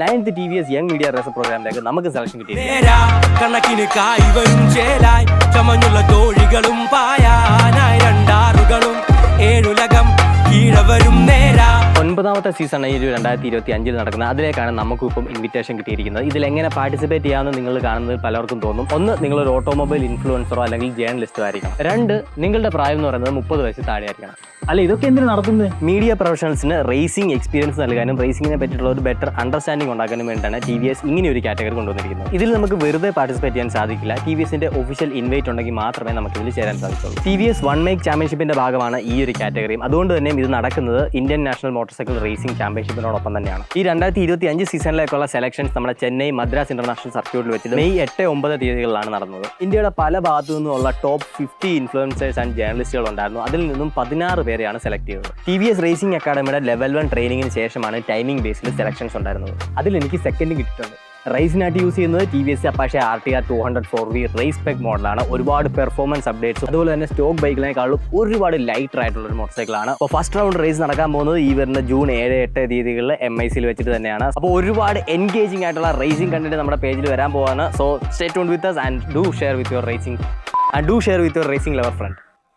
9th TVS young media razor പ്രോഗ്രാമിലേക്ക് നമുക്ക് selection കിട്ടി. കണക്കിന് കായ്വരും ചേലായി ചമഞ്ഞുള്ള തോഴികളും പായാനായി രണ്ടാറുകളും ഏഴുലകം കീഴവരും നേരാ. 9ാമത്തെ സീസണാണ് ഈ 2025 നടക്കുന്നത്. അതിലേക്കാണ് നമുക്കും ഇപ്പം ഇൻവിറ്റേഷൻ കിട്ടിയിരിക്കുന്നത്. ഇതിലെങ്ങനെ പാർട്ടിസിപ്പേറ്റ് ചെയ്യാമെന്ന് നിങ്ങൾ കാണുന്നത് പലർക്കും തോന്നും. ഒന്ന്, നിങ്ങളൊരു ഓട്ടോമൊബൈൽ ഇൻഫ്ലുവൻസറോ അല്ലെങ്കിൽ ജേർണലിസ്റ്റോ ആയിരിക്കണം. 2, നിങ്ങളുടെ പ്രായം എന്ന് പറയുന്നത് 30 വയസ്സ് താഴെ ആയിരിക്കണം. അല്ല, ഇതൊക്കെ എന്തിനാണ് നടത്തുന്നത്? മീഡിയ പ്രൊഫഷണൽസിന് റേസിംഗ് എക്സ്പീരിയൻസ് നൽകാനും റേസിംഗിനെ പറ്റിയിട്ടുള്ള ഒരു ബെറ്റർ അണ്ടർസ്റ്റാൻഡിംഗ് ഉണ്ടാക്കാനും വേണ്ടിയാണ് TVS ഇങ്ങനെ ഒരു കാറ്റഗറി കൊണ്ടുവന്നിരിക്കുന്നത്. ഇതിൽ നമുക്ക് വെറുതെ പാർട്ടിസിപ്പേറ്റ് ചെയ്യാൻ സാധിക്കില്ല. TVSന്റെ ഒഫീഷ്യൽ ഇൻവൈറ്റ് ഉണ്ടെങ്കിൽ മാത്രമേ നമുക്ക് ഇതിൽ ചേരാൻ സാധിക്കുള്ളൂ. TVS വൺ മേക്ക് ചാമ്പ്യൻഷിപ്പിന്റെ ഭാഗമാണ് ഈ ഒരു കാറ്റഗറിയും. അതുകൊണ്ട് തന്നെ ഇത് നടക്കുന്നത് Indian national motorcycle racing ചാമ്പ്യൻഷിപ്പിനോടൊപ്പം തന്നെയാണ്. ഈ 2025 സീസണിലേക്കുള്ള സെലക്ഷൻസ് നമ്മുടെ ചെന്നൈ മദ്രാസ് ഇന്റർനാഷണൽ സർക്യൂട്ടിൽ വെച്ച് മെയ് 8-9 തീയതികളിലാണ് നടന്നത്. ഇന്ത്യയുടെ പല ഭാഗത്തു നിന്നുള്ള ടോപ്പ് 50 ഇൻഫ്ലുവൻസേഴ്സ് ആൻഡ് ജേർണലിസ്റ്റുകൾ ഉണ്ടായിരുന്നു. അതിൽ നിന്നും 16 പേരെയാണ് സെലക്ട് ചെയ്തത്. TVS റേസിംഗ് അക്കാഡമിയുടെ ലെവൽ 1 ട്രെയിനിങ്ങിന് ശേഷമാണ് ടൈമിംഗ് ബേസിൽ സെലക്ഷൻസ് ഉണ്ടായിരുന്നത്. അതിൽ എനിക്ക് സെക്കൻഡ് കിട്ടിയിട്ടുണ്ട്. റേസിനായിട്ട് യൂസ് ചെയ്യുന്നത് TVS Apache RTR 200 4V race പെഗ് മോഡലാണ്. ഒരുപാട് പെർഫോമൻസ് അപ്ഡേറ്റ്സും അതുപോലെ തന്നെ സ്റ്റോക്ക് ബൈക്കിനേക്കാളും ഒരുപാട് ലൈറ്റർ ആയിട്ടുള്ള ഒരു മോട്ടോർ സൈക്കിളാണ്. അപ്പോൾ ഫസ്റ്റ് റൗണ്ട് റേസ് നടക്കാൻ പോകുന്നത് ഈ വരുന്ന ജൂൺ 7-8 തീയതികളിൽ MICയിൽ വെച്ചിട്ട് തന്നെയാണ്. അപ്പോൾ ഒരുപാട് എൻഗേജിംഗ് ആയിട്ടുള്ള റേസിംഗ് കണ്ടന്റ് നമ്മുടെ പേജിൽ വരാൻ പോവാണ്. So stay tuned with us and do share with your racing lover friend.